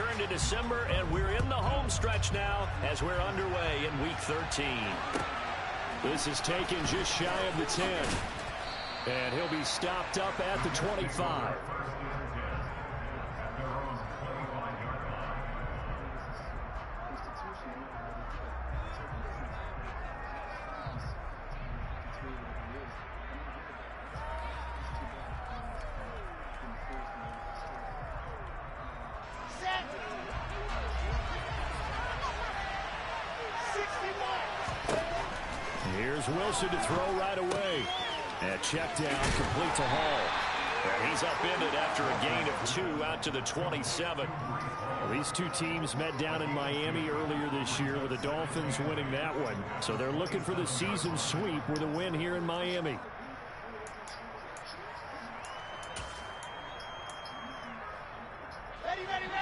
return to December, and we're in the home stretch now as we're underway in Week 13. This is taken just shy of the 10. And he'll be stopped up at the 25. Here's Wilson to throw right away. And check down, complete to Hall. And he's upended after a gain of 2 out to the 27. Well, these two teams met down in Miami earlier this year with the Dolphins winning that one. So they're looking for the season sweep with a win here in Miami.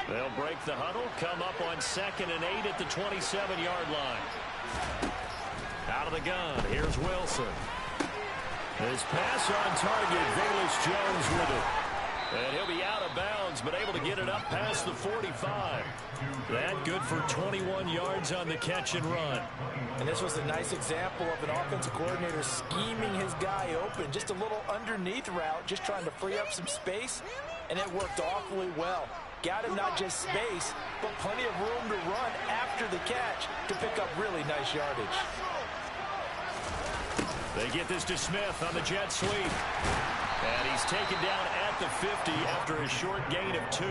They'll break the huddle, come up on 2nd and 8 at the 27-yard line. Out of the gun, here's Wilson. His pass on target, Velus Jones with it. And he'll be out of bounds, but able to get it up past the 45. That good for 21 yards on the catch and run. And this was a nice example of an offensive coordinator scheming his guy open. Just a little underneath route, just trying to free up some space. And it worked awfully well. Got him not just space, but plenty of room to run after the catch to pick up really nice yardage. They get this to Smith on the jet sweep. And he's taken down at the 50 after a short gain of 2.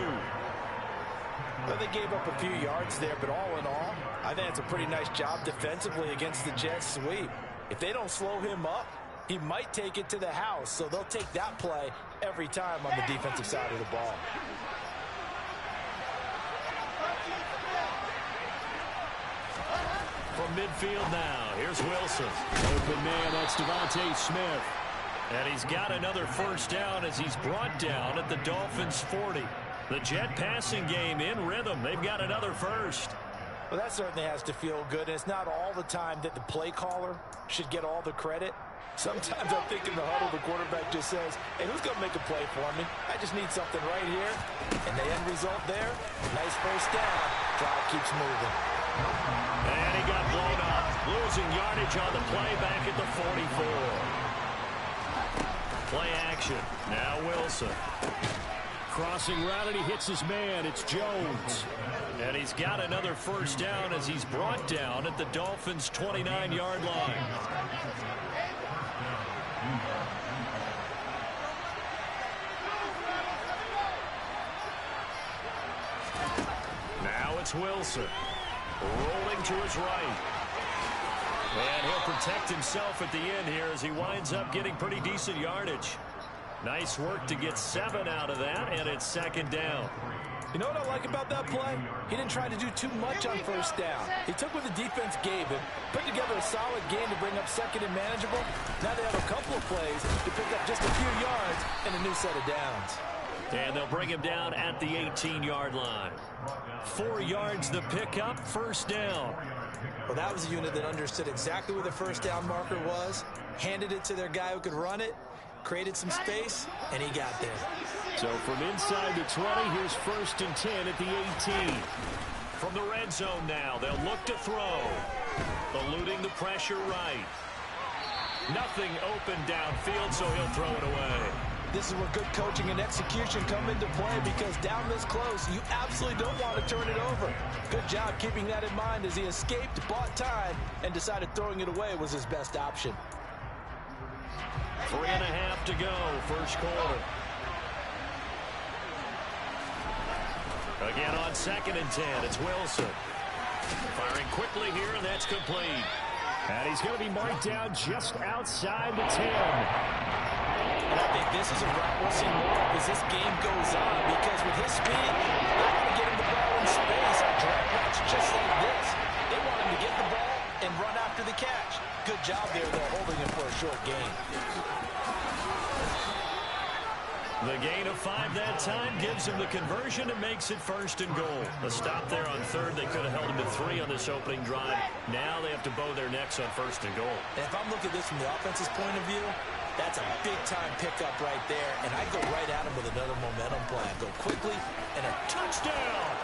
Well, they gave up a few yards there, but all in all, I think it's a pretty nice job defensively against the jet sweep. If they don't slow him up, he might take it to the house. So they'll take that play every time on the defensive side of the ball. From midfield now, here's Wilson. Open man, that's Devontae Smith. And he's got another first down as he's brought down at the Dolphins' 40. The Jet passing game in rhythm. They've got another first. Well, that certainly has to feel good. And it's not all the time that the play caller should get all the credit. Sometimes I think in the huddle, the quarterback just says, hey, who's going to make a play for me? I just need something right here. And the end result there, nice first down. Drive keeps moving. And he got blown up. Losing yardage on the play back at the 44. Play action. Now Wilson. Crossing route, and he hits his man. It's Jones. And he's got another first down as he's brought down at the Dolphins' 29-yard line. Now it's Wilson. Rolling to his right. And he'll protect himself at the end here as he winds up getting pretty decent yardage. Nice work to get 7 out of that, and it's 2nd down. You know what I like about that play? He didn't try to do too much on first down. He took what the defense gave him, put together a solid game to bring up 2nd and manageable. Now they have a couple of plays to pick up just a few yards and a new set of downs. And they'll bring him down at the 18-yard line. 4 yards the pickup, first down. Well, that was a unit that understood exactly where the first down marker was, handed it to their guy who could run it, created some space, and he got there. So from inside the 20, here's 1st and 10 at the 18. From the red zone now, they'll look to throw. Eluding the pressure right. Nothing open downfield, so he'll throw it away. This is where good coaching and execution come into play, because down this close, you absolutely don't want to turn it over. Good job keeping that in mind as he escaped, bought time, and decided throwing it away was his best option. 3.5 to go, first quarter. Again on 2nd and 10, it's Wilson. Firing quickly here, and that's complete. And he's going to be marked down just outside the 10. And I think this is a route we'll see more of as this game goes on, because with his speed, they want to get him the ball in space on drag routes just like this. They want him to get the ball and run after the catch. Good job there, though, holding him for a short gain. The gain of 5 that time gives him the conversion and makes it 1st and goal. A stop there on 3rd. They could have held him to 3 on this opening drive. Now they have to bow their necks on 1st and goal. And if I'm looking at this from the offense's point of view, that's a big-time pickup right there. And I go right at him with another momentum play. Go quickly and a touchdown.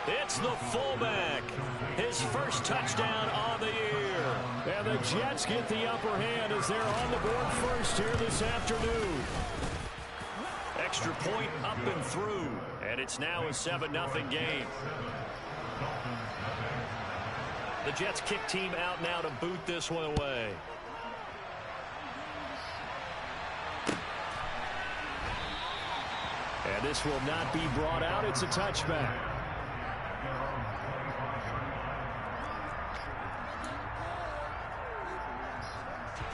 It's the fullback. His first touchdown on the year. And the Jets get the upper hand as they're on the board first here this afternoon. Extra point up and through. And it's now a 7-0 game. The Jets kick team out now to boot this one away. And this will not be brought out. It's a touchback.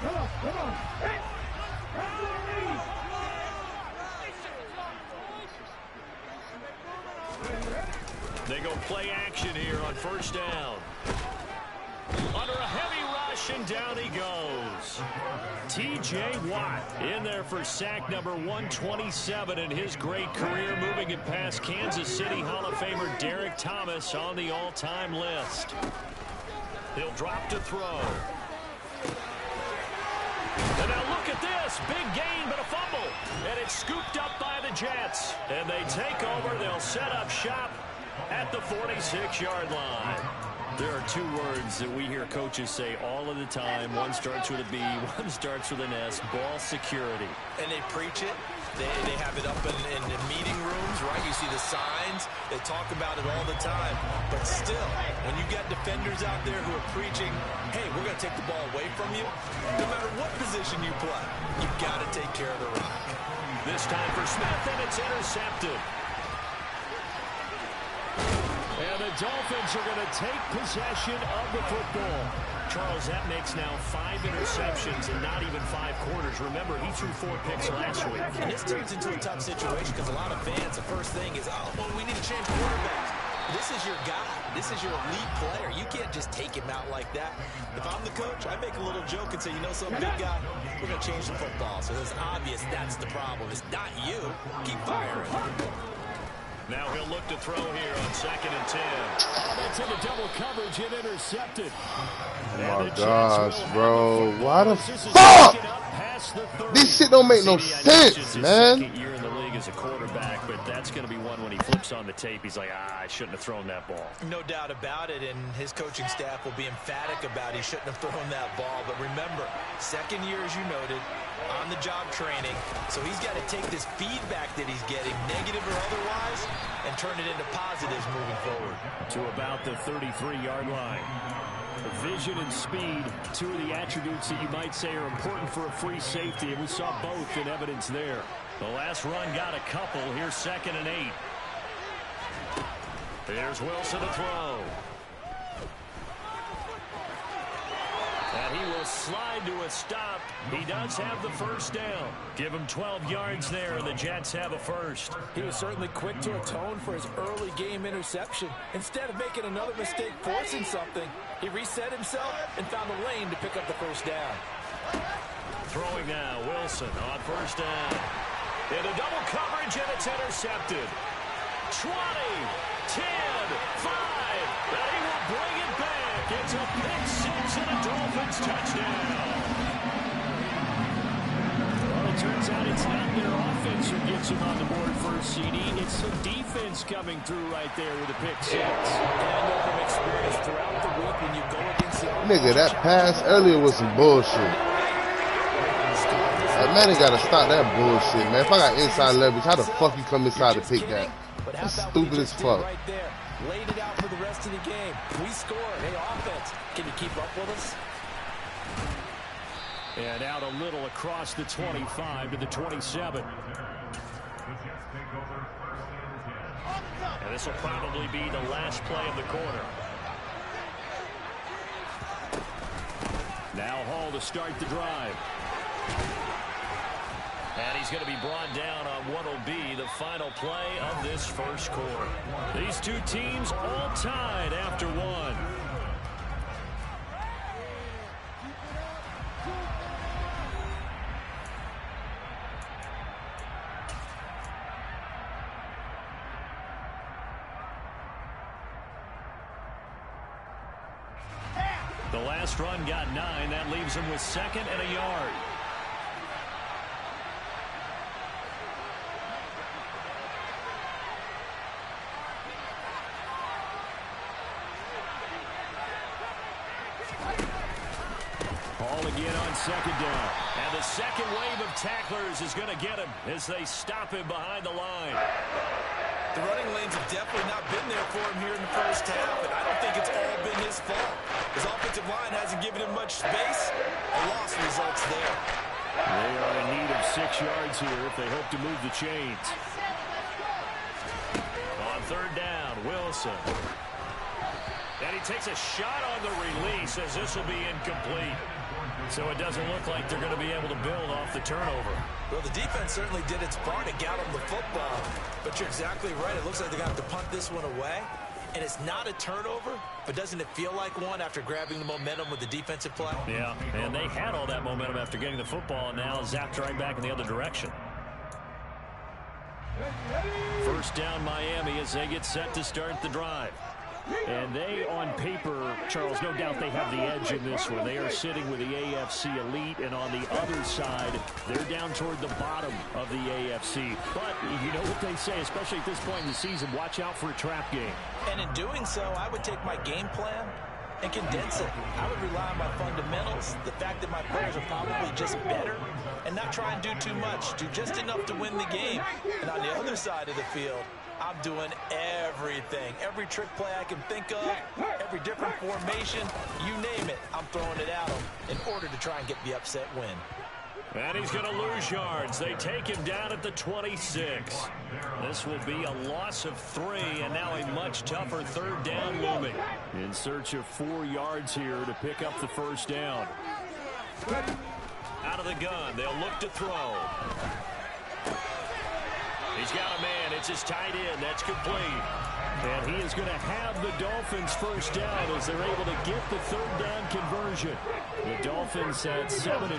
Come on. Hey. They go play action here on first down. Under a heavy rush, and down he goes. T.J. Watt in there for sack number 127 in his great career, moving it past Kansas City Hall of Famer Derek Thomas on the all-time list. He'll drop to throw. And now look at this. Big gain, but a fumble. And it's scooped up by the Jets. And they take over. They'll set up shop at the 46-yard line. There are two words that we hear coaches say all of the time. One starts with a B, one starts with an S. Ball security. And they preach it. They have it up in the meeting rooms, right? You see the signs. They talk about it all the time. But still, when you got defenders out there who are preaching, hey, we're going to take the ball away from you, no matter what position you play, you've got to take care of the rock. This time for Smith, and it's intercepted. And the Dolphins are going to take possession of the football. Charles, that makes now 5 interceptions in not even 5 quarters. Remember, he threw 4 picks last week. And this turns into a tough situation because a lot of fans, the first thing is, oh, well, we need to change quarterbacks. This is your guy. This is your elite player. You can't just take him out like that. If I'm the coach, I make a little joke and say, you know something, big guy, we're going to change the football. So it's obvious that's the problem. It's not you. Keep firing. Now he'll look to throw here on 2nd and 10. Oh, that's into double coverage and intercepted. Oh my gosh, bro. Why the fuck? This shit don't make no sense, man. Second year in the league as a quarterback, but that's going to be one when he flips on the tape. He's like, I shouldn't have thrown that ball. No doubt about it, and his coaching staff will be emphatic about he shouldn't have thrown that ball. But remember, second year, as you noted, on-the-job training. So he's got to take this feedback that he's getting, negative or otherwise, and turn it into positives moving forward. To about the 33-yard line. Vision and speed, two of the attributes that you might say are important for a free safety, and we saw both in evidence there. The last run got a couple. Here's 2nd and 8. There's Wilson to throw. And he will slide to a stop. He does have the first down. Give him 12 yards there, and the Jets have a first. He was certainly quick to atone for his early game interception. Instead of making another mistake forcing something, he reset himself and found the lane to pick up the first down. Throwing now, Wilson on first down. Into double coverage, and it's intercepted. 20, 10, 5, and he will bring it back. It's a pick six and a Dolphins touchdown. Well, it turns out it's not their offense who gets him on the board first, CD. It's the defense coming through right there with a pick six. And I know from experience throughout the week when you go against the Nigga, that pass earlier was some bullshit. Man, they gotta stop that bullshit, man. If I got inside leverage, how the fuck you come inside to pick that? That's stupid as fuck. Right there. Laid it out for the rest of the game. We scored. Hey, offense, can you keep up with us? And out a little across the 25 to the 27. And this will probably be the last play of the quarter. Now Hall to start the drive. And he's going to be brought down on what will be the final play of this first quarter. These two teams all tied after one. The last run got 9. That leaves him with 2nd and a yard. again on second down. And the second wave of tacklers is going to get him as they stop him behind the line. The running lanes have definitely not been there for him here in the first half, and I don't think it's all been his fault. His offensive line hasn't given him much space. A loss results there. They are in need of 6 yards here if they hope to move the chains. On third down, Wilson. And he takes a shot on the release as this will be incomplete. So it doesn't look like they're going to be able to build off the turnover. Well, the defense certainly did its part to get him the football. But you're exactly right. It looks like they're going to have to punt this one away. And it's not a turnover, but doesn't it feel like one after grabbing the momentum with the defensive play? Yeah, and they had all that momentum after getting the football, and now zapped right back in the other direction. First down, Miami, as they get set to start the drive. And they, on paper, Charles, no doubt they have the edge in this one. They are sitting with the AFC elite, and on the other side, they're down toward the bottom of the AFC. But you know what they say, especially at this point in the season, watch out for a trap game. And in doing so, I would take my game plan and condense it. I would rely on my fundamentals, the fact that my players are probably just better, and not try and do too much, do just enough to win the game. And on the other side of the field, I'm doing everything. Every trick play I can think of, every different formation, you name it, I'm throwing it at him in order to try and get the upset win. And he's going to lose yards. They take him down at the 26. This will be a loss of 3, and now a much tougher third down looming. In search of 4 yards here to pick up the first down. Out of the gun, they'll look to throw. He's got a man. It's his tight end. That's complete. And he is going to have the Dolphins first down as they're able to get the third down conversion. The Dolphins had 7-4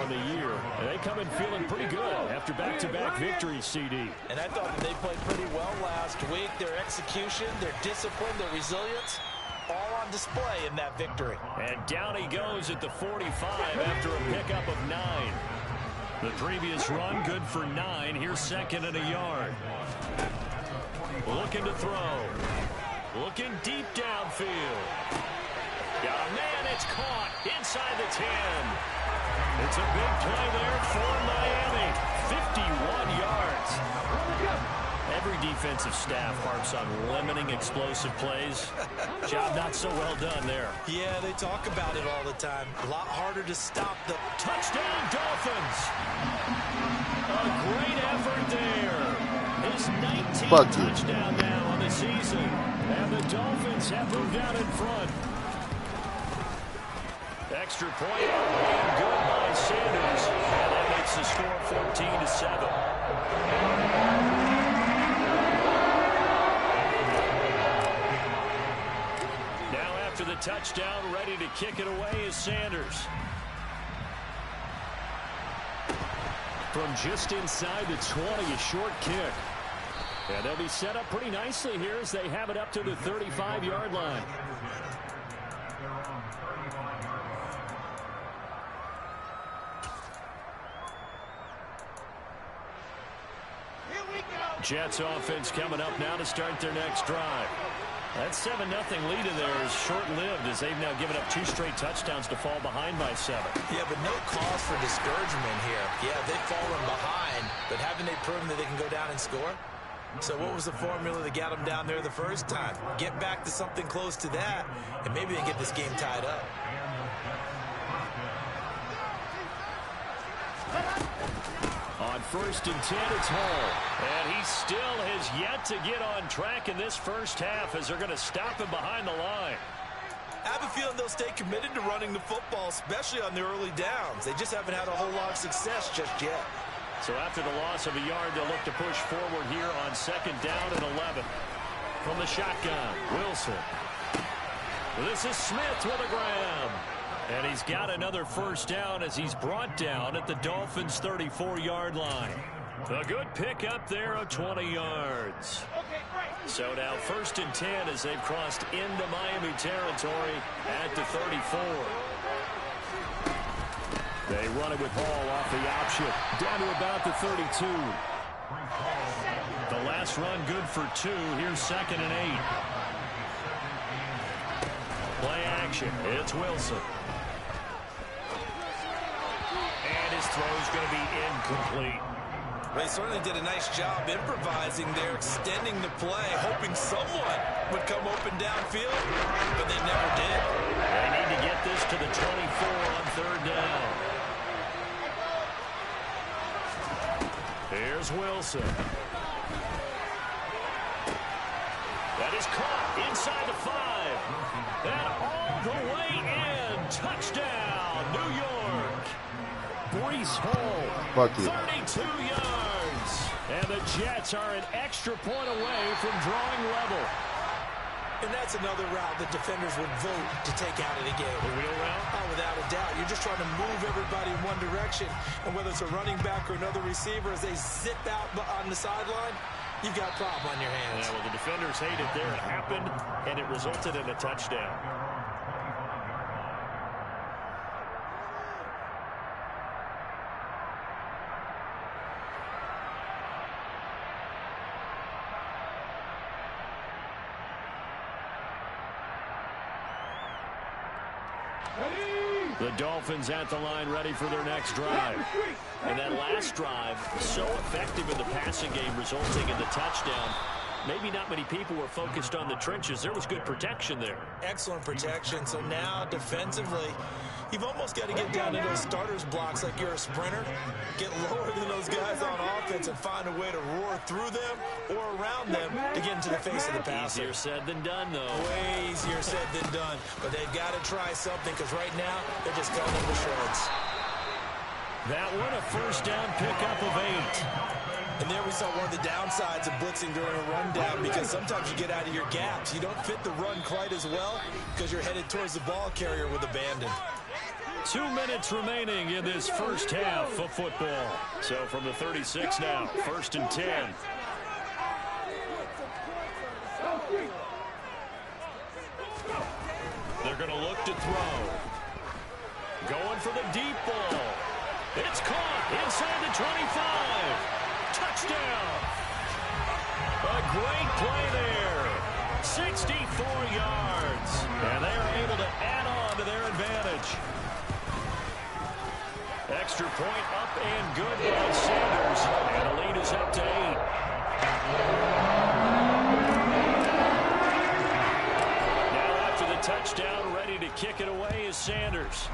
on the year. And they come in feeling pretty good after back-to-back victories, CD. And I thought that they played pretty well last week. Their execution, their discipline, their resilience, all on display in that victory. And down he goes at the 45 after a pickup of 9. The previous run, good for 9. Here's second and a yard. Looking to throw. Looking deep downfield. Got a man, it's caught inside the 10. It's a big play there for Miami. 51 yards. Every defensive staff harps on limiting explosive plays. Job not so well done there. Yeah, they talk about it all the time. A lot harder to stop the touchdown Dolphins. A great effort there. His 19th touchdown now on the season. And the Dolphins have moved out in front. Extra point being good by Sanders. And that makes the score 14-7. After the touchdown, ready to kick it away is Sanders. From just inside the 20, a short kick. And they'll be set up pretty nicely here as they have it up to the 35-yard line. Jets offense coming up now to start their next drive. That 7-0 lead in there is short-lived as they've now given up 2 straight touchdowns to fall behind by 7. Yeah, but no cause for discouragement here. Yeah, they've fallen behind, but haven't they proven that they can go down and score? So what was the formula that got them down there the first time? Get back to something close to that, and maybe they get this game tied up. On first and 10, it's Hall. And he still has yet to get on track in this first half as they're going to stop him behind the line. I have a feeling they'll stay committed to running the football, especially on the early downs. They just haven't had a whole lot of success just yet. So after the loss of a yard, they'll look to push forward here on second down and 11. From the shotgun, Wilson. This is Smith with a grab. And he's got another first down as he's brought down at the Dolphins' 34-yard line. A good pickup there of 20 yards. So now first and 10 as they've crossed into Miami territory at the 34. They run it with Hall off the option. Down to about the 32. The last run good for 2. Here's second and 8. Play action. It's Wilson. throw is going to be incomplete. They certainly did a nice job improvising there, extending the play, hoping someone would come open downfield, but they never did. They need to get this to the 24 on third down. Here's Wilson. That is caught inside the 5. And all the way in. Touchdown, New York. Breece Hall, 32 yards. And the Jets are an extra point away from drawing level. And that's another route that defenders would vote to take out of the game. The wheel route? Oh, without a doubt. You're just trying to move everybody in one direction. And whether it's a running back or another receiver, as they zip out on the sideline, you've got a problem on your hands. Yeah, well, the defenders hate it there. It happened, and it resulted in a touchdown. The Dolphins at the line, ready for their next drive. And that last drive, so effective in the passing game, resulting in the touchdown. Maybe not many people were focused on the trenches. There was good protection there. Excellent protection. So now, defensively, you've almost got to get down to those starters blocks like you're a sprinter. Get lower than those guys on offense and find a way to roar through them or around them to get into the face of the passer. Easier said than done, though. Way easier said than done. But they've got to try something because right now, they're just cutting them to shreds. That one, a first down pickup of 8. And there we saw one of the downsides of blitzing during a rundown because sometimes you get out of your gaps. You don't fit the run quite as well because you're headed towards the ball carrier with abandon. 2 minutes remaining in this first half of football. So from the 36 now, 1st and 10. They're going to look to throw. Going for the deep ball. It's caught inside the 25. Touchdown. A great play there. 64 yards. And they are able to add on to their advantage. Extra point up and good by Sanders. And the lead is up to 8. Now after the touchdown, ready to kick it away is Sanders.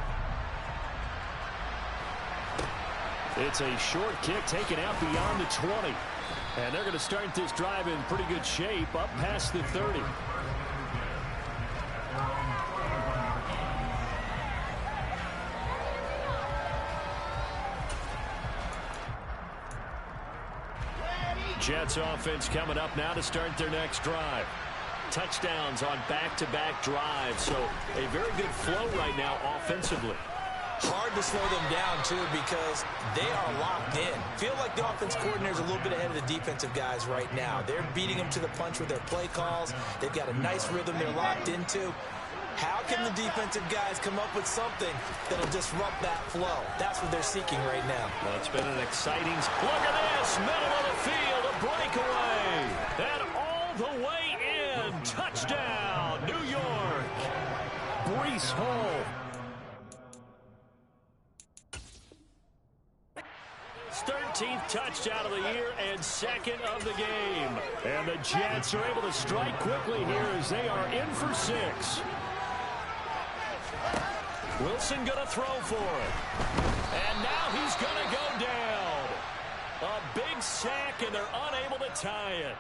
It's a short kick taken out beyond the 20. And they're going to start this drive in pretty good shape up past the 30. Jets offense coming up now to start their next drive. Touchdowns on back-to-back drives. So a very good flow right now offensively. Hard to slow them down, too, because they are locked in. Feel like the offense coordinator's a little bit ahead of the defensive guys right now. They're beating them to the punch with their play calls. They've got a nice rhythm they're locked into. How can the defensive guys come up with something that'll disrupt that flow? That's what they're seeking right now. Well, it's been an exciting... Look at this! Middle of the field, a breakaway! And all the way in! Touchdown, New York! Breece Hall. 13th touchdown of the year and 2nd of the game. And the Jets are able to strike quickly here as they are in for 6. Wilson going to throw for it. And now he's going to go down. A big sack, and they're unable to tie it.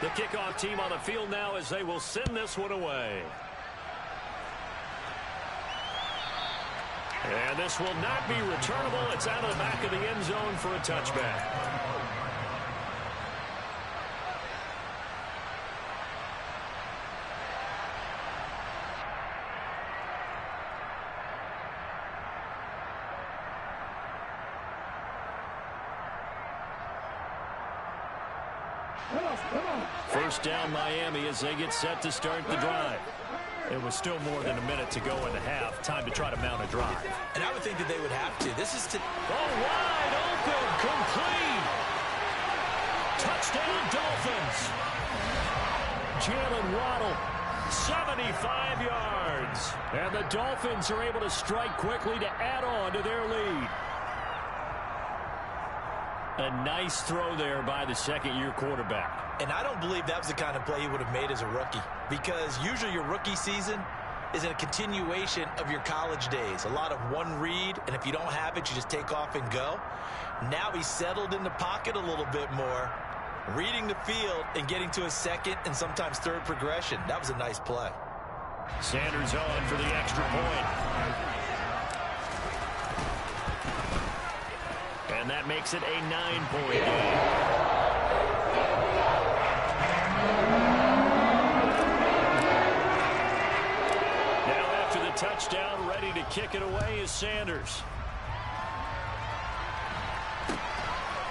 The kickoff team on the field now as they will send this one away. And this will not be returnable. It's out of the back of the end zone for a touchback. First down Miami as they get set to start the drive. It was still more than a minute to go in the half. Time to try to mount a drive. And I would think that they would have to. This is to... Oh, wide open, complete. Touchdown, Dolphins. Jalen Waddle 75 yards. And the Dolphins are able to strike quickly to add on to their lead. A nice throw there by the second-year quarterback. And I don't believe that was the kind of play he would have made as a rookie, because usually your rookie season is a continuation of your college days. A lot of one read, and if you don't have it, you just take off and go. Now he's settled in the pocket a little bit more, reading the field and getting to a second and sometimes third progression. That was a nice play. Sanders on for the extra point. And that makes it a 9-point game. Now after the touchdown, ready to kick it away is Sanders.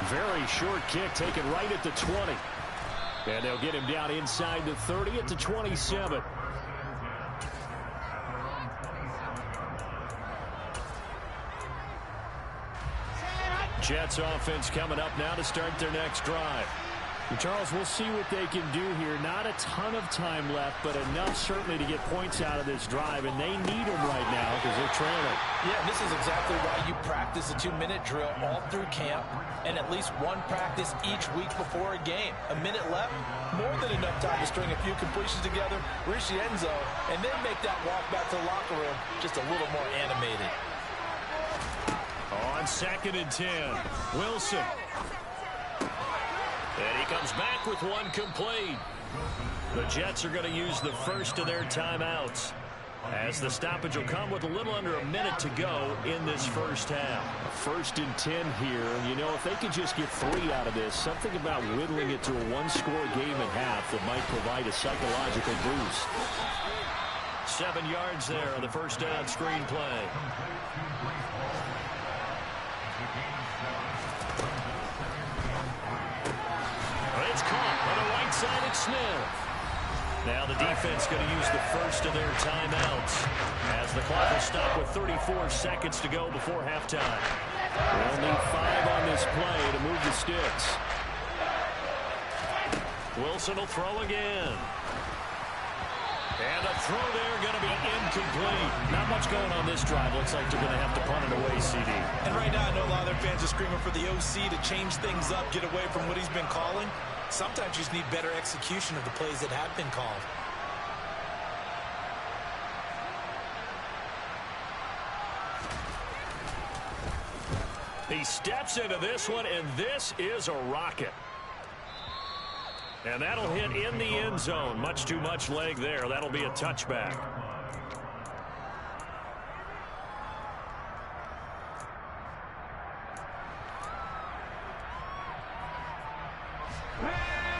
Very short kick taken right at the 20. And they'll get him down inside the 30 at the 27. Jets offense coming up now to start their next drive. And Charles, we'll see what they can do here. Not a ton of time left, but enough certainly to get points out of this drive, and they need them right now because they're trailing. Yeah, and this is exactly why you practice a 2-minute drill all through camp and at least one practice each week before a game. A minute left, more than enough time to string a few completions together, reach the end zone, and then make that walk back to the locker room just a little more animated. On 2nd and 10, Wilson. And he comes back with one complete. The Jets are going to use the first of their timeouts, as the stoppage will come with a little under a minute to go in this first half. 1st and 10 here. And, you know, if they could just get 3 out of this, something about whittling it to a one-score game at half that might provide a psychological boost. 7 yards there on the first down screen play. It's caught on the right side at Smith. Now the defense going to use the first of their timeouts as the clock will stop with 34 seconds to go before halftime. They'll need 5 on this play to move the sticks. Wilson will throw again. And a throw there going to be incomplete. Not much going on this drive. Looks like they're going to have to punt it away, CD. And right now I know a lot of their fans are screaming for the OC to change things up, get away from what he's been calling. Sometimes you just need better execution of the plays that have been called. He steps into this one, and this is a rocket. And that'll hit in the end zone. Much too much leg there. That'll be a touchback.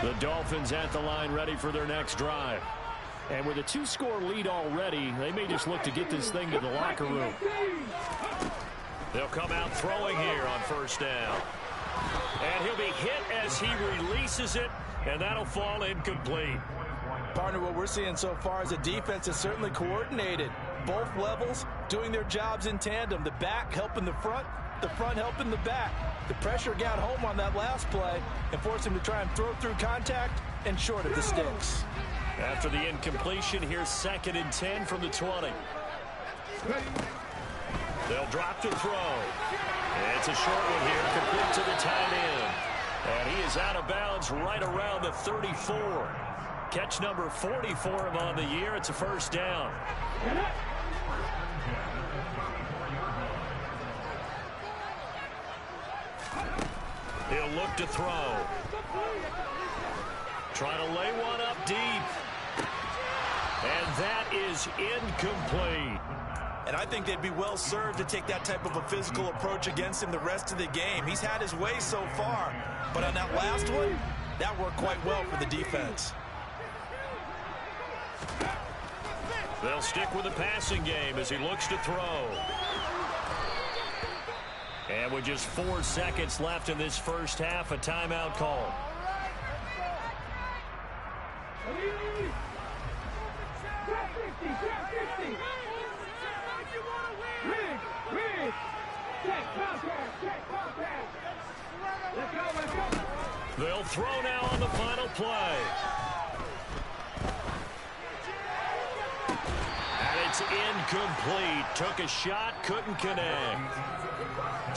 The Dolphins at the line ready for their next drive. And with a 2-score lead already, they may just look to get this thing to the locker room. They'll come out throwing here on first down. And he'll be hit as he releases it, and that'll fall incomplete. Partner, what we're seeing so far is a defense is certainly coordinated. Both levels doing their jobs in tandem. The back helping the front helping the back. The pressure got home on that last play and forced him to try and throw through contact and short of the sticks. After the incompletion, here's 2nd and 10 from the 20. They'll drop to throw. It's a short one here, complete to the tight end. And he is out of bounds right around the 34. Catch number 40 for him on the year. It's a first down. He'll look to throw. Trying to lay one up deep. And that is incomplete. And I think they'd be well served to take that type of a physical approach against him the rest of the game. He's had his way so far. But on that last one, that worked quite well for the defense. They'll stick with the passing game as he looks to throw. And with just 4 seconds left in this first half, a timeout call. They'll throw now on the final play. Incomplete. Took a shot, couldn't connect.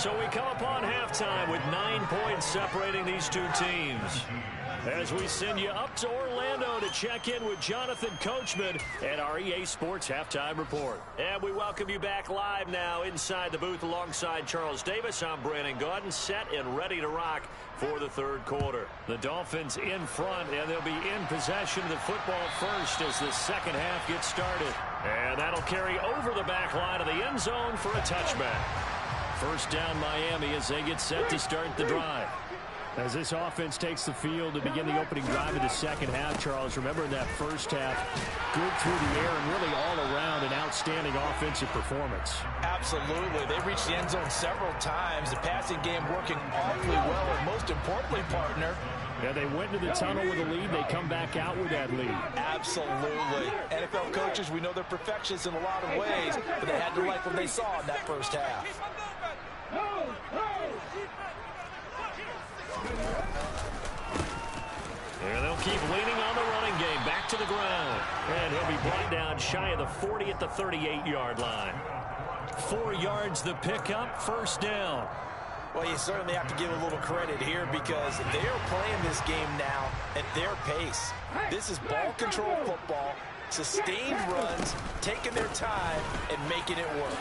So we come upon halftime with 9 points separating these two teams. As we send you up to Orlando to check in with Jonathan Coachman at our EA Sports Halftime Report. And we welcome you back live now inside the booth alongside Charles Davis. I'm Brandon Gaudin, set and ready to rock for the third quarter. The Dolphins in front, and they'll be in possession of the football first as the second half gets started. And that'll carry over the back line of the end zone for a touchback. First down Miami as they get set to start the drive. As this offense takes the field to begin the opening drive of the second half, Charles, remember in that first half, good through the air and really all around an outstanding offensive performance. Absolutely. They reached the end zone several times. The passing game working awfully well, and most importantly, partner, yeah, they went into the tunnel with a lead. They come back out with that lead. Absolutely. NFL coaches, we know they're perfectionists in a lot of ways, but they had to like what they saw in that first half. And they'll keep leaning on the running game. Back to the ground. And he'll be brought down shy of the 40 at the 38-yard line. 4 yards the pickup, first down. Well, you certainly have to give a little credit here because they are playing this game now at their pace. This is ball control football, sustained runs, taking their time, and making it work.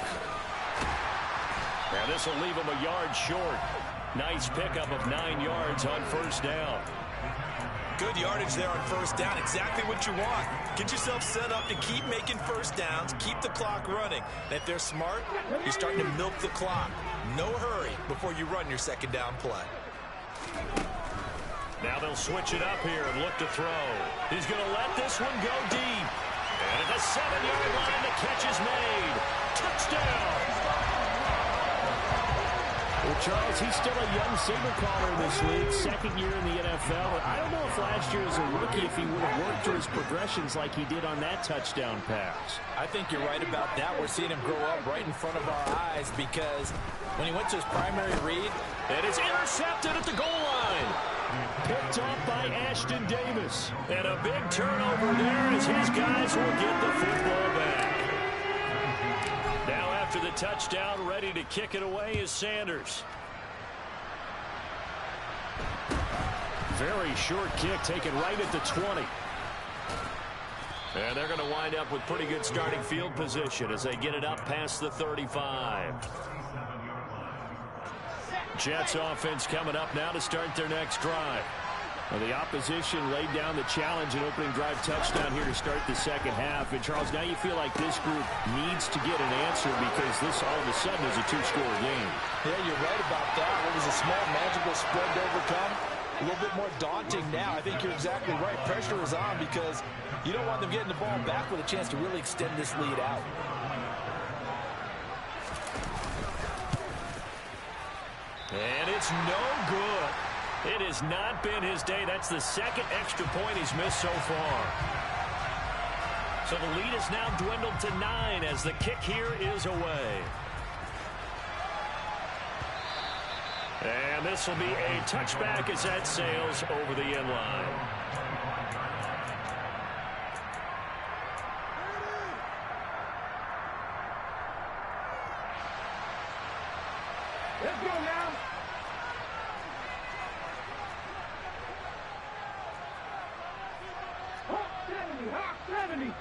Now this will leave them a yard short. Nice pickup of 9 yards on first down. Good yardage there on first down. Exactly what you want. Get yourself set up to keep making first downs, keep the clock running. And if they're smart, you're starting to milk the clock. No hurry before you run your second down play. Now they'll switch it up here and look to throw. He's going to let this one go deep. And at the 7-yard line, the catch is made. Touchdown! Well, Charles, he's still a young signal caller in this league, second year in the NFL. I don't know if last year as a rookie if he would have worked through his progressions like he did on that touchdown pass. I think you're right about that. We're seeing him grow up right in front of our eyes because when he went to his primary read, and it's intercepted at the goal line. Picked off by Ashton Davis. And a big turnover there as his guys will get the football back. Now after the touchdown, ready to kick it away is Sanders. Very short kick taken right at the 20. And they're going to wind up with pretty good starting field position as they get it up past the 35. Jets offense coming up now to start their next drive. Well, the opposition laid down the challenge and opening drive touchdown here to start the second half. And, Charles, now you feel like this group needs to get an answer because this all of a sudden is a two-score game. Yeah, you're right about that. What was a small, manageable spread to overcome? A little bit more daunting now. I think you're exactly right. Pressure is on because you don't want them getting the ball back with a chance to really extend this lead out. And it's no good. It has not been his day. That's the second extra point he's missed so far. So the lead is now dwindled to 9 as the kick here is away. And this will be a touchback as that sails over the end line. Let's go now. Hawk 70.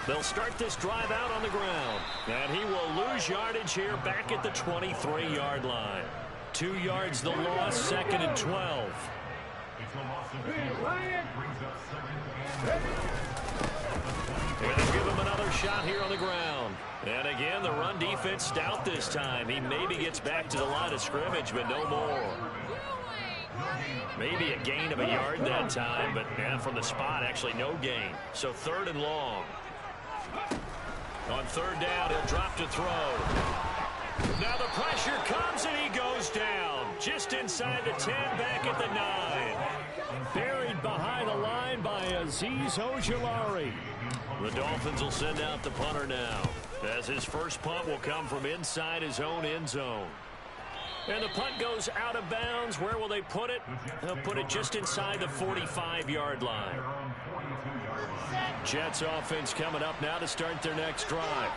They'll start this drive out on the ground. And he will lose yardage here back at the 23-yard line. 2 yards the loss, second and 12. And they'll give him another shot here on the ground. And again, the run defense stout this time. He maybe gets back to the line of scrimmage, but no more. Maybe a gain of a yard that time, but yeah, from the spot, actually no gain. So third and long. On third down, he'll drop to throw. Now the pressure comes and he goes down. Just inside the 10, back at the 9. Buried behind the line by Azeez Ojulari. The Dolphins will send out the punter now, as his first punt will come from inside his own end zone. And the punt goes out of bounds. Where will they put it? They'll put it just inside the 45-yard line. Jets offense coming up now to start their next drive.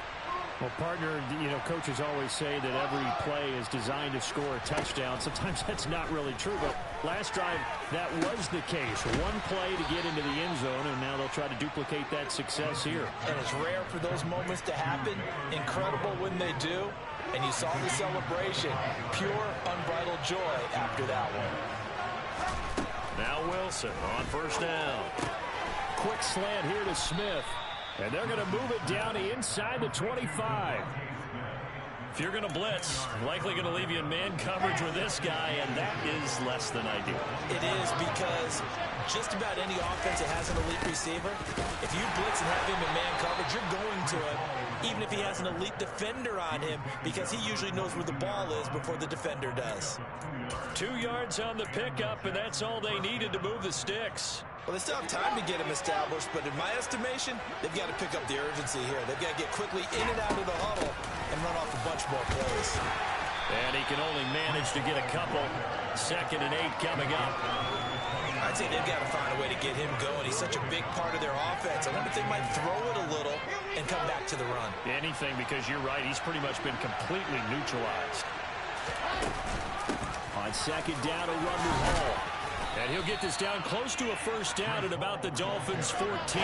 Well, partner, coaches always say that every play is designed to score a touchdown. Sometimes that's not really true, but last drive, that was the case. One play to get into the end zone, and now they'll try to duplicate that success here. And it's rare for those moments to happen. Incredible when they do. And you saw the celebration. Pure, unbridled joy after that one. Now Wilson on first down. Quick slant here to Smith. And they're going to move it down inside the 25. If you're going to blitz, likely going to leave you in man coverage with this guy, and that is less than ideal. It is, because just about any offense that has an elite receiver, if you blitz and have him in man coverage, you're going to him, even if he has an elite defender on him, because he usually knows where the ball is before the defender does. 2 yards on the pickup, and that's all they needed to move the sticks. Well, they still have time to get him established, but in my estimation, they've got to pick up the urgency here. They've got to get quickly in and out of the huddle and run off a bunch more plays. And he can only manage to get a couple. 2nd and 8 coming up. I'd say they've got to find a way to get him going. He's such a big part of their offense. I wonder if they might throw it a little and come back to the run. Anything, because you're right, he's pretty much been completely neutralized. On 2nd down, a run to Hall. And he'll get this down close to a first down at about the Dolphins' 14. Needing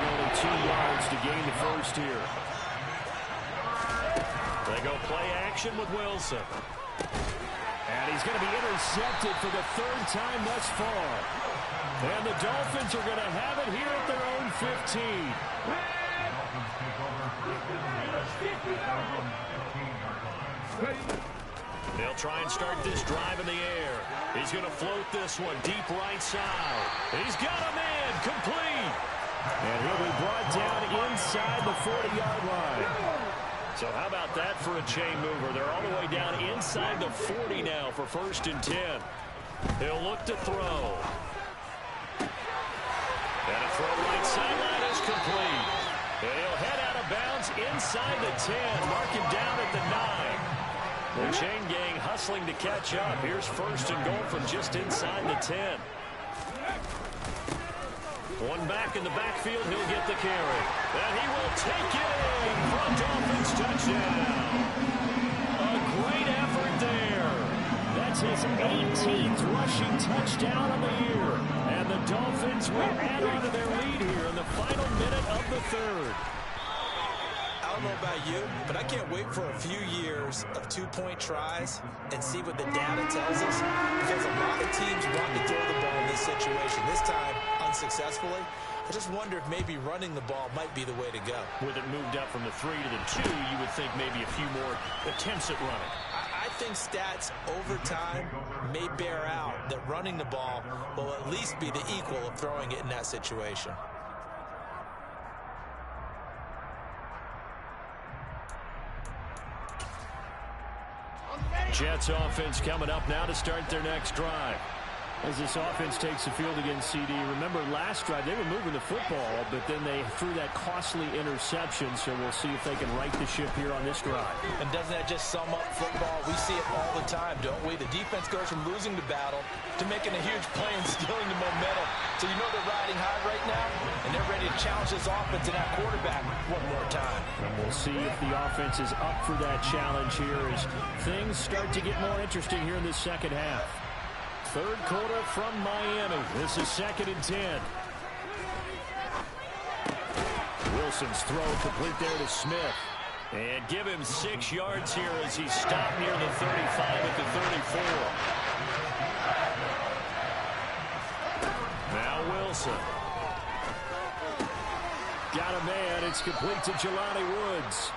only 2 yards to gain the first here. They go play action with Wilson. And he's going to be intercepted for the 3rd time thus far. And the Dolphins are going to have it here at their own 15. They'll try and start this drive in the air. He's going to float this one deep right side. He's got a man complete. And he'll be brought down inside the 40-yard line. So how about that for a chain mover? They're all the way down inside the 40 now for 1st and 10. He'll look to throw. And a throw right sideline is complete. And he'll head out of bounds inside the 10. Mark him down at the 9. The chain gang hustling to catch up. Here's 1st and goal from just inside the 10. One back in the backfield. He'll get the carry. And he will take it in for a Dolphins touchdown. A great effort there. That's his 18th rushing touchdown of the year. And the Dolphins will add on to their lead here in the final minute of the 3rd. I don't know about you, but I can't wait for a few years of 2-point tries and see what the data tells us, because a lot of teams want to throw the ball in this situation. This time, unsuccessfully. I just wonder if maybe running the ball might be the way to go. With it moved up from the 3 to the 2, you would think maybe a few more attempts at running. I think stats over time may bear out that running the ball will at least be the equal of throwing it in that situation. Jets offense coming up now to start their next drive. As this offense takes the field against CD, remember last drive they were moving the football, but then they threw that costly interception, so we'll see if they can right the ship here on this drive. And doesn't that just sum up football? We see it all the time, don't we? The defense goes from losing the battle to making a huge play and stealing the momentum. So you know they're riding high right now, and they're ready to challenge this offense and that quarterback one more time. And we'll see if the offense is up for that challenge here as things start to get more interesting here in the second half. 3rd quarter from Miami. This is 2nd and 10. Wilson's throw complete there to Smith. And give him 6 yards here as he stopped near the 35 at the 34. Now Wilson. Got a man. It's complete to Jelani Woods.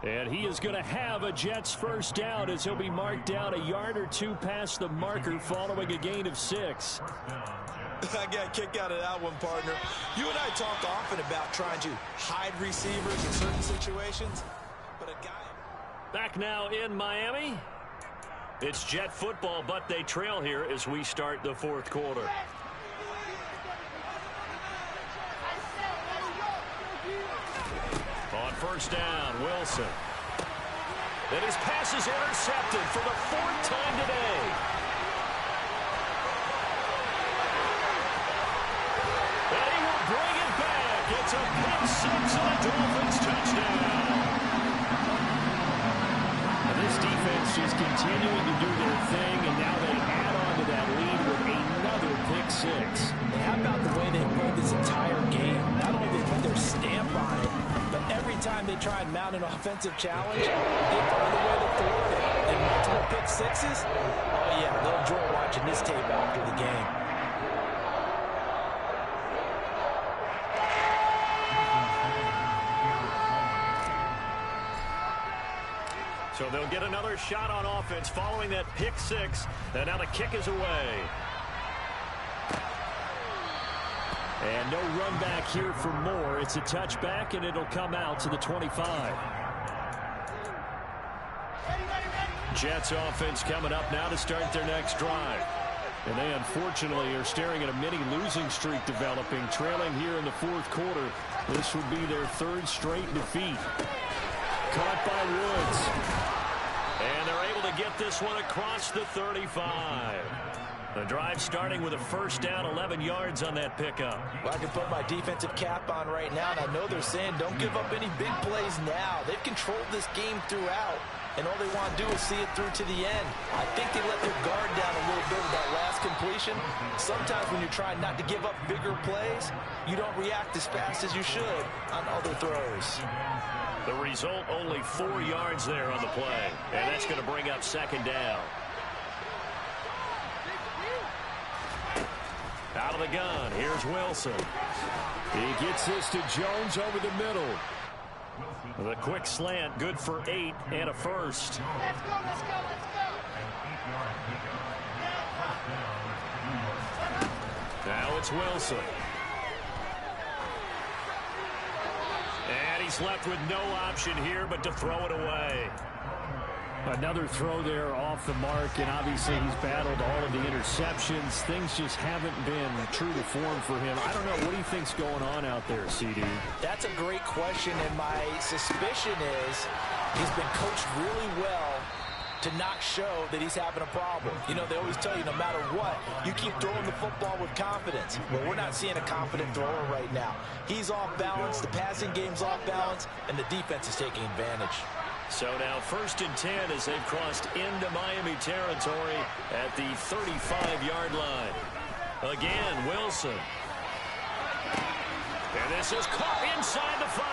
And he is going to have a Jets first down as he'll be marked down a yard or 2 past the marker following a gain of 6. I got a kick out of that one, partner. You and I talk often about trying to hide receivers in certain situations, but a guy... Back now in Miami. It's Jet football, but they trail here as we start the 4th quarter. On first down, Wilson. And his pass is intercepted for the 4th time today. And he will bring it back. It's a pick 6 and a Dolphins touchdown. And this defense just continuing to do their thing, and now they add on to that lead with another pick 6. And how about the way they played this entire game? Not only did they put their stamp on it, but every time they try and mount an offensive challenge, they find a way to thwart it. And multiple pick 6s? Oh, yeah, they'll enjoy watching this tape after the game. So they'll get another shot on offense following that pick 6. And now the kick is away. And no run back here for more. It's a touchback, and it'll come out to the 25. Jets offense coming up now to start their next drive. And they unfortunately are staring at a mini losing streak developing, trailing here in the 4th quarter. This would be their 3rd straight defeat. Caught by Woods. And they're able to get this one across the 35. The drive starting with a 1st down, 11 yards on that pickup. Well, I can put my defensive cap on right now, and I know they're saying don't give up any big plays now. They've controlled this game throughout, and all they want to do is see it through to the end. I think they let their guard down a little bit with that last completion. Sometimes when you're trying not to give up bigger plays, you don't react as fast as you should on other throws. The result, only 4 yards there on the play, and that's going to bring up 2nd down. Out of the gun, here's Wilson. He gets this to Jones over the middle. The quick slant, good for 8 and a 1st. Let's go, let's go, let's go. Now it's Wilson. And he's left with no option here but to throw it away. Another throw there off the mark, and obviously he's battled all of the interceptions. Things just haven't been true to form for him. I don't know. What do you think's going on out there, CD? That's a great question, and my suspicion is he's been coached really well to not show that he's having a problem. You know, they always tell you no matter what, you keep throwing the football with confidence. Well, we're not seeing a confident thrower right now. He's off balance, the passing game's off balance, and the defense is taking advantage. So now 1st and 10 as they've crossed into Miami territory at the 35-yard line. Again, Wilson. And this is caught inside the 5.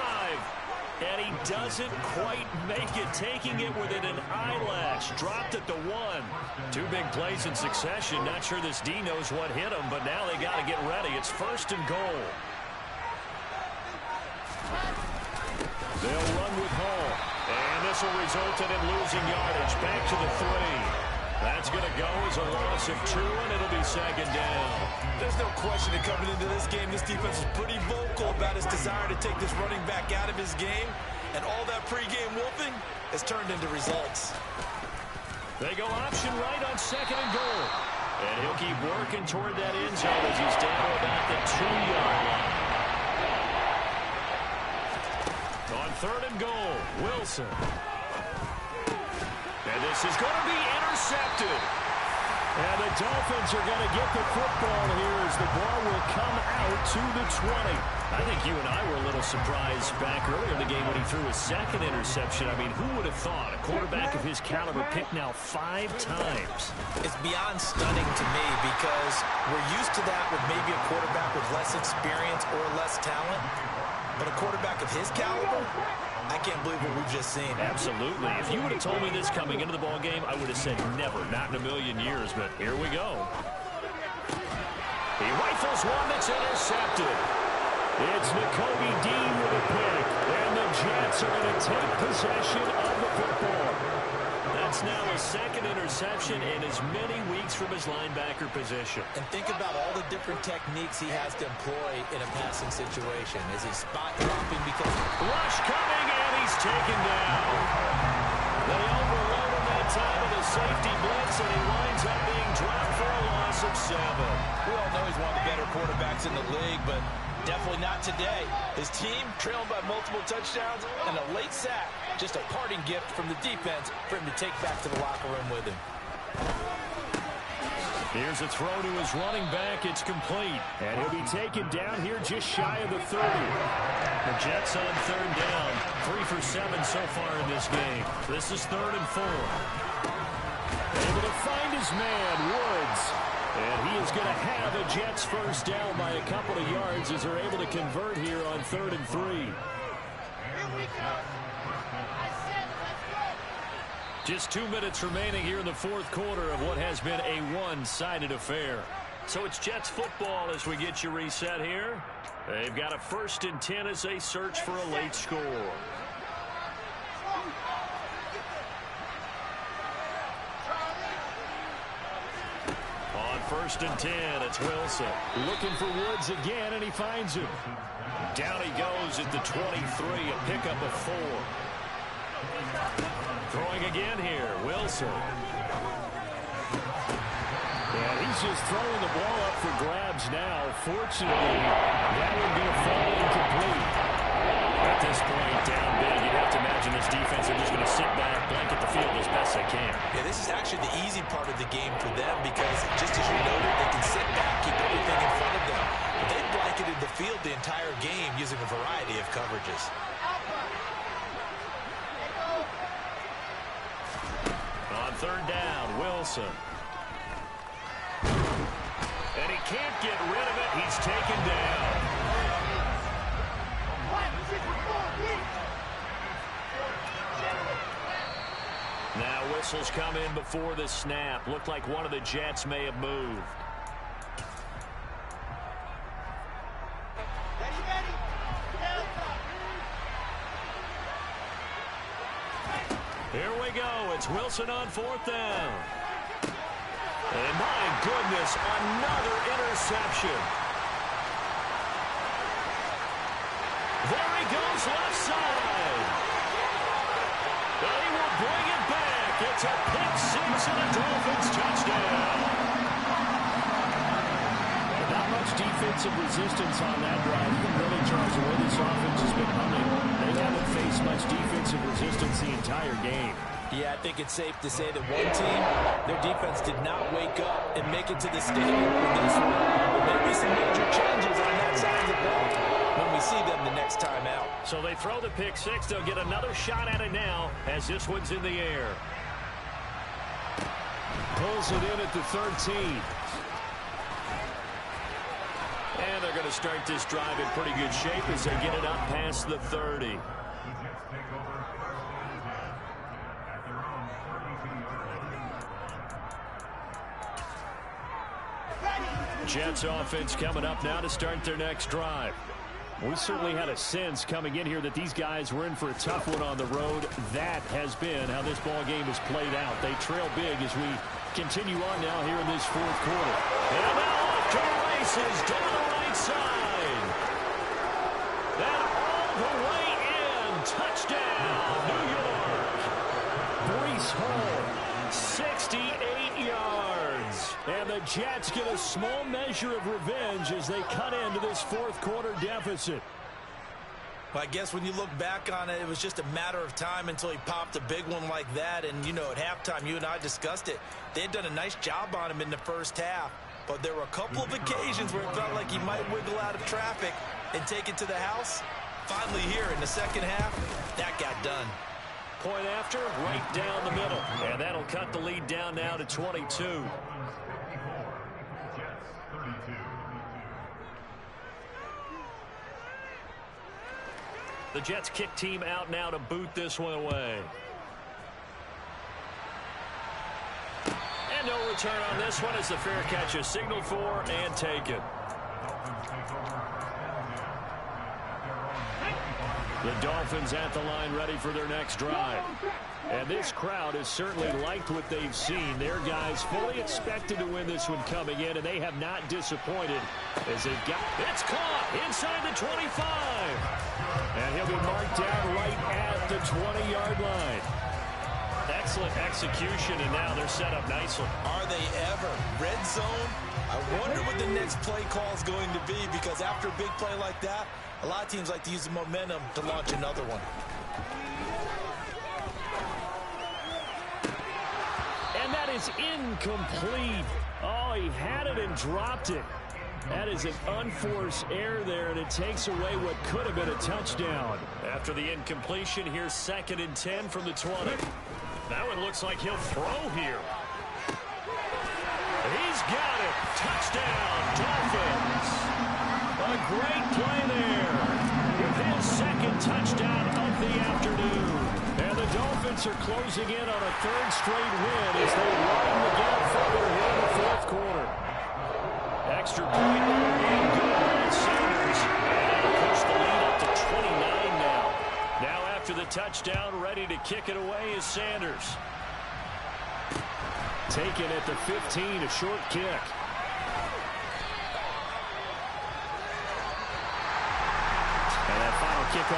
And he doesn't quite make it, taking it within an eyelash. Dropped at the 1. 2 big plays in succession. Not sure this D knows what hit him, but now they got to get ready. It's 1st and goal. They'll run with Hall. And this will result in him losing yardage. Back to the 3. That's going to go as a loss of 2, and it'll be 2nd down. There's no question that coming into this game, this defense is pretty vocal about its desire to take this running back out of his game. And all that pregame wolfing has turned into results. They go option right on 2nd and goal. And he'll keep working toward that end zone as he's down to about the 2-yard line. On 3rd and goal, Wilson. And this is going to be intercepted. And the Dolphins are going to get the football here as the ball will come out to the 20. I think you and I were a little surprised back earlier in the game when he threw his 2nd interception. I mean, who would have thought a quarterback of his caliber picked now 5 times? It's beyond stunning to me because we're used to that with maybe a quarterback with less experience or less talent. But a quarterback of his caliber, I can't believe what we've just seen. Absolutely. If you would have told me this coming into the ball game, I would have said never, not in a million years. But here we go. He rifles one that's intercepted. It's Nakobe Dean with a pick, and the Jets are going to take possession of the football. That's now a 2nd interception in as many weeks from his linebacker position. And think about all the different techniques he has to employ in a passing situation. Is he spot dropping because... Rush coming, and he's taken down. They overload him that time with a safety blitz, and he winds up being dropped for a loss of 7. We all know he's one of the better quarterbacks in the league, but Definitely not today. His team trailing by multiple touchdowns and a late sack. Just a parting gift from the defense for him to take back to the locker room with him. Here's a throw to his running back. It's complete. And he'll be taken down here just shy of the 30. The Jets on third down. 3 for 7 so far in this game. This is 3rd and 4. Able to find his man, Woods. And he is going to have a Jets first down by a couple of yards as they're able to convert here on 3rd and 3. Here we go. I said, let's go. Just 2 minutes remaining here in the fourth quarter of what has been a one-sided affair. So it's Jets football as we get you reset here. They've got a 1st and 10 as they search for a late score. On 1st and 10, it's Wilson. Looking for Woods again, and he finds him. Down he goes at the 23, a pickup of 4. Throwing again here, Wilson. And he's just throwing the ball up for grabs now. Fortunately, that one going to fall incomplete. At this point, down big, you'd have to imagine this defense are just going to sit back, blanket the field as best they can. Yeah, this is actually the easy part of the game for them because, just as you noted, they can sit back, keep everything in front of them. But they blanketed the field the entire game using a variety of coverages. On third down, Wilson. And he can't get rid of it. He's taken down. Now whistles come in before the snap. Looked like one of the Jets may have moved. Here we go. It's Wilson on 4th down. And my goodness, another interception. There he goes left side. They will bring it back. It's a pick 6 and a Dolphins touchdown. Not much defensive resistance on that drive. You can really charge the way this offense has been humming. They haven't faced much defensive resistance the entire game. Yeah, I think it's safe to say that one team, their defense did not wake up and make it to the stadium for this one. There may be some major changes on that side of the ball when we see them the next time out. So they throw the pick 6. They'll get another shot at it now as this one's in the air. Pulls it in at the 13. And they're going to start this drive in pretty good shape as they get it up past the 30. Jets offense coming up now to start their next drive. We certainly had a sense coming in here that these guys were in for a tough one on the road. That has been how this ball game has played out. They trail big as we continue on now here in this fourth quarter. And now off to the races down the right side. And all the way in. Touchdown, New York. Breece Hall, 68 yards. And the Jets get a small measure of revenge as they cut into this fourth quarter deficit. Well, I guess when you look back on it, it was just a matter of time until he popped a big one like that. And, you know, at halftime, you and I discussed it. They had done a nice job on him in the first half. But there were a couple of occasions where it felt like he might wiggle out of traffic and take it to the house. Finally here in the second half, that got done. Point after, right down the middle. And that'll cut the lead down now to 22. The Jets kick team out now to boot this one away. And no return on this one as the fair catch is signaled for and taken. The Dolphins at the line ready for their next drive. And this crowd has certainly liked what they've seen. Their guys fully expected to win this one coming in, and they have not disappointed as they've got... It's caught inside the 25. And he'll be marked down right at the 20-yard line. That excellent execution, and now they're set up nicely. Are they ever? Red zone? I wonder what the next play call is going to be, because after a big play like that, a lot of teams like to use the momentum to launch another one. And that is incomplete. Oh, he had it and dropped it. That is an unforced error there, and it takes away what could have been a touchdown. After the incompletion, here's 2nd and 10 from the 20. That one looks like he'll throw here. He's got it. Touchdown, Dolphins. A great play there. With his 2nd touchdown of the afternoon. And the Dolphins are closing in on a 3rd straight win as they run the game further here in the 4th quarter. Extra point being good by Sanders. And push the lead up to 29 now. Now after the touchdown, ready to kick it away is Sanders. Taken at the 15, a short kick. And that final kickoff